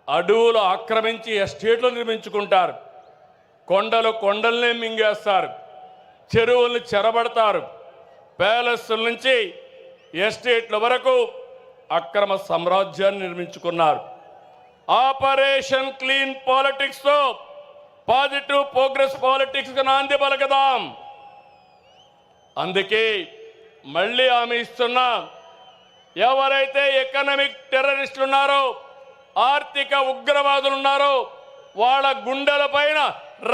అడవులు ఆక్రమించి ఎస్టేట్లు నిర్మించుకుంటారు. కొండల్ని మింగేస్తారు, చెరువుల్ని చెరబడతారు. ప్యాలెస్ల నుంచి ఎస్టేట్ల వరకు అక్రమ సామ్రాజ్యాన్ని నిర్మించుకున్నారు. ఆపరేషన్ క్లీన్ పాలిటిక్స్తో పాజిటివ్ ప్రోగ్రెస్ పాలిటిక్స్కి నాంది పలకదాం. అందుకే మళ్ళీ హామీ ఇస్తున్నా, ఎవరైతే ఎకనామిక్ టెర్రరిస్టులు ఉన్నారో, ఆర్థిక ఉగ్రవాదులు ఉన్నారో, వాళ్ళ గుండెల పైన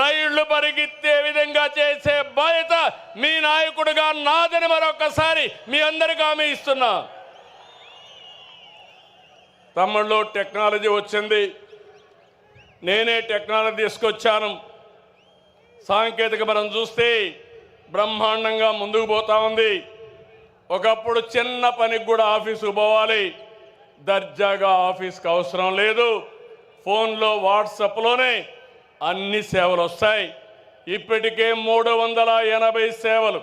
రైళ్లు పరిగెత్తే విధంగా చేసే బాధ్యత మీ నాయకుడిగా నాదని మరొకసారి మీ అందరికీ హామీ ఇస్తున్నా. తమ్ముళ్ళు, టెక్నాలజీ వచ్చింది, నేనే టెక్నాలజీ తీసుకొచ్చాను. సాంకేతిక మనం చూస్తే బ్రహ్మాండంగా ముందుకు పోతా ఉంది. ఒకప్పుడు చిన్న పనికి కూడా ఆఫీసుకు పోవాలి, దర్జాగా ఆఫీస్కి అవసరం లేదు, ఫోన్లో వాట్సాప్లోనే అన్ని సేవలు వస్తాయి. ఇప్పటికే 380 సేవలు.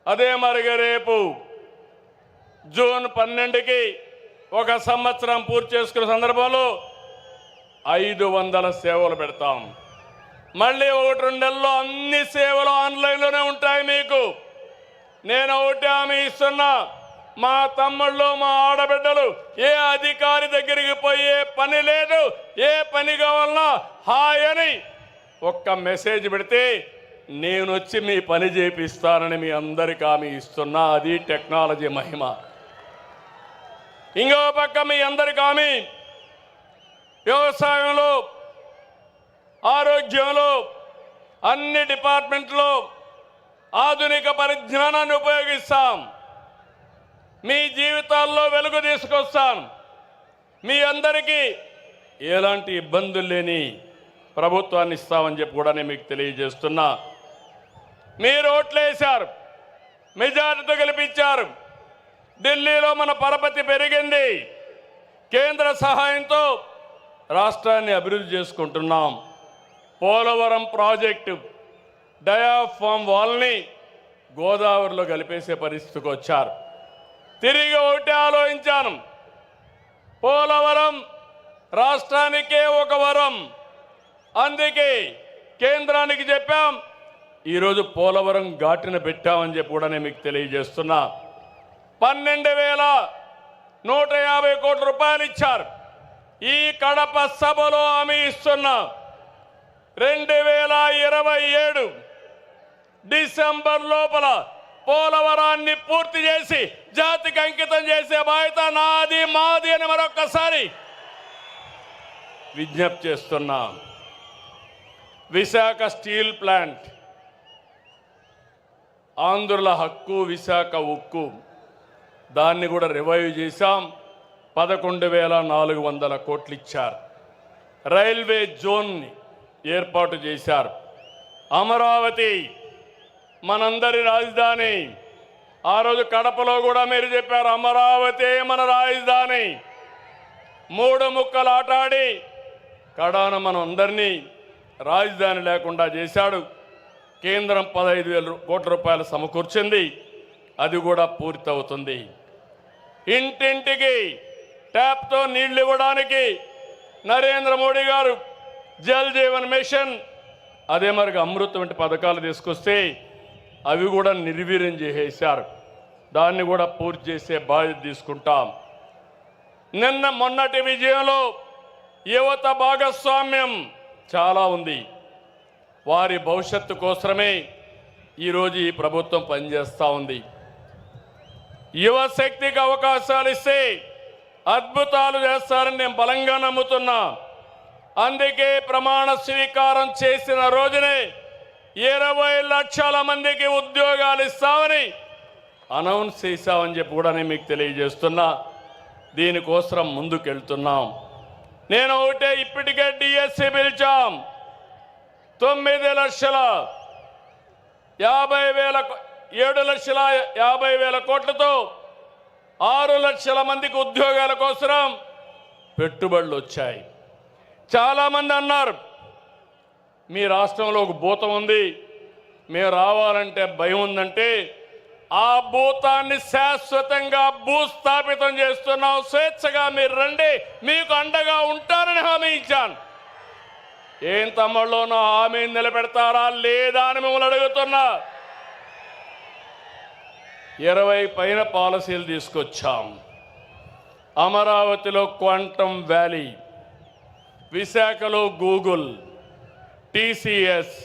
అదే మరిగా రేపు జూన్ 12కి 1 సంవత్సరం పూర్తి చేసుకున్న సందర్భంలో 500 సేవలు పెడతాం. మళ్ళీ 1-2 నెలల్లో అన్ని సేవలు ఆన్లైన్లోనే ఉంటాయి. మీకు నేను ఒకటి హామీ ఇస్తున్నా, మా తమ్ముళ్ళు, మా ఆడబిడ్డలు ఏ అధికారి దగ్గరికి పోయే పని లేదు. ఏ పని కావాలన్నా హాయ్ అని ఒక్క మెసేజ్ పెడితే నేను వచ్చి మీ పని చేపిస్తానని మీ అందరికీ హామీ ఇస్తున్నా. అది టెక్నాలజీ మహిమ. ఇంకో పక్క మీ అందరికీ హామీ, వ్యవసాయంలో, ఆరోగ్యంలో, అన్ని డిపార్ట్మెంట్లో ఆధునిక పరిజ్ఞానాన్ని ఉపయోగిస్తాం. మీ జీవితాల్లో వెలుగు తీసుకొస్తాను. మీ అందరికీ ఎలాంటి ఇబ్బందులు లేని ప్రభుత్వాన్ని ఇస్తామని చెప్పి కూడా నేను మీకు తెలియజేస్తున్నా. మీరు ఓట్లేశారు, మెజారిటీతో గెలిపించారు. ఢిల్లీలో మన పరపతి పెరిగింది. కేంద్ర సహాయంతో రాష్ట్రాన్ని అభివృద్ధి చేసుకుంటున్నాం. పోలవరం ప్రాజెక్టు డయాఫామ్ వాల్ని గోదావరిలో కలిపేసే పరిస్థితికి వచ్చారు. తిరిగి ఒకటే ఆలోచించాను, పోలవరం రాష్ట్రానికే ఒక వరం. అందుకే కేంద్రానికి చెప్పాం, ఈరోజు పోలవరం ఘాటిన పెట్టామని చెప్పి కూడా నేను మీకు తెలియజేస్తున్నా. 12,150 కోట్ల రూపాయలు ఇచ్చారు. ఈ కడప సభలో హామీ ఇస్తున్నా, 2027 డిసెంబర్ లోపల పోలవరాన్ని పూర్తి చేసి జాతికి అంకితం చేసే బాధ్యత నాది, మాది అని మరొక్కసారి విజ్ఞప్తి చేస్తున్నా. విశాఖ స్టీల్ ప్లాంట్, ఆంధ్రుల హక్కు, విశాఖ ఉక్కు, దాన్ని కూడా రివైవ్ చేశాం. 11,400 కోట్లు ఇచ్చారు. రైల్వే జోన్ని ఏర్పాటు చేశారు. అమరావతి మనందరి రాజధాని. ఆ రోజు కడపలో కూడా మీరు చెప్పారు, అమరావతి మన రాజధాని. 3 ముక్కలు ఆటాడి కడాన మనం అందరినీ రాజధాని లేకుండా చేశాడు. కేంద్రం 15,000 కోట్ల రూపాయలు సమకూర్చింది. అది కూడా పూర్తవుతుంది. ఇంటింటికి ట్యాప్తో నీళ్లు ఇవ్వడానికి నరేంద్ర మోడీ గారు జల్ జీవన్ మిషన్, అదే మరిగా అమృత్ వంటి పథకాలు తీసుకొస్తే అవి కూడా నిర్వీర్యం చేసేశారు. దాన్ని కూడా పూర్తి చేసే బాధ్యత తీసుకుంటాం. మొన్నటి విజయంలో యువత భాగస్వామ్యం చాలా ఉంది. వారి భవిష్యత్తు కోసమే ఈరోజు ఈ ప్రభుత్వం పనిచేస్తూ ఉంది. యువశక్తికి అవకాశాలు ఇస్తే అద్భుతాలు చేస్తారని నేను బలంగా నమ్ముతున్నా. అందుకే ప్రమాణ స్వీకారం చేసిన రోజునే 20 లక్షల మందికి ఉద్యోగాలు ఇస్తామని అనౌన్స్ చేశామని చెప్పి కూడా నేను మీకు తెలియజేస్తున్నా. దీనికోసం ముందుకెళ్తున్నాం. నేను ఒకటే, ఇప్పటికే డిఎస్సి పిలిచాం. 7,50,000 కోట్లతో 6 లక్షల మందికి ఉద్యోగాల కోసం పెట్టుబడులు వచ్చాయి. చాలామంది అన్నారు, మీ రాష్ట్రంలో ఒక భూతం ఉంది, మేము రావాలంటే భయం ఉందంటే ఆ భూతాన్ని శాశ్వతంగా భూస్థాపితం చేస్తున్నాం. స్వేచ్ఛగా మీరు రండి, మీకు అండగా ఉంటానని హామీ ఇచ్చాను. ఏం తమ్ముళ్ళు, నా హామీని నిలబెడతారా లేదా అని మిమ్మల్ని అడుగుతున్నా. 20 పైన పాలసీలు తీసుకొచ్చాం. అమరావతిలో క్వాంటమ్ వ్యాలీ, విశాఖలో Google, TCS,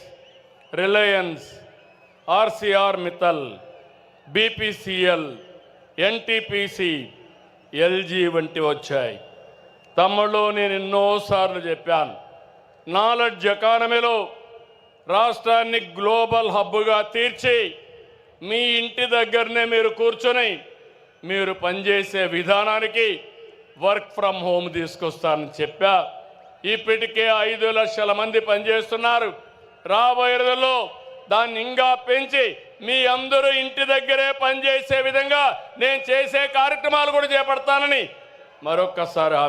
Reliance, RCR Mittal, BPCL, NTPC, LG వంటి వచ్చాయి. తమ్ముళ్ళు, నేను ఎన్నోసార్లు చెప్పాను, నాలెడ్జ్ ఎకానమీలో రాష్ట్రాన్ని గ్లోబల్ హబ్గా తీర్చి మీ ఇంటి దగ్గరనే మీరు కూర్చొని మీరు పనిచేసే విధానానికి వర్క్ ఫ్రమ్ హోమ్ తీసుకొస్తానని చెప్పా. ఇప్పటికే 5 లక్షల మంది పనిచేస్తున్నారు. రాబోయే రోజుల్లో దాన్ని ఇంకా పెంచి మీ అందరూ ఇంటి దగ్గరే పనిచేసే విధంగా నేను చేసే కార్యక్రమాలు కూడా చేపడతానని మరొక్కసారి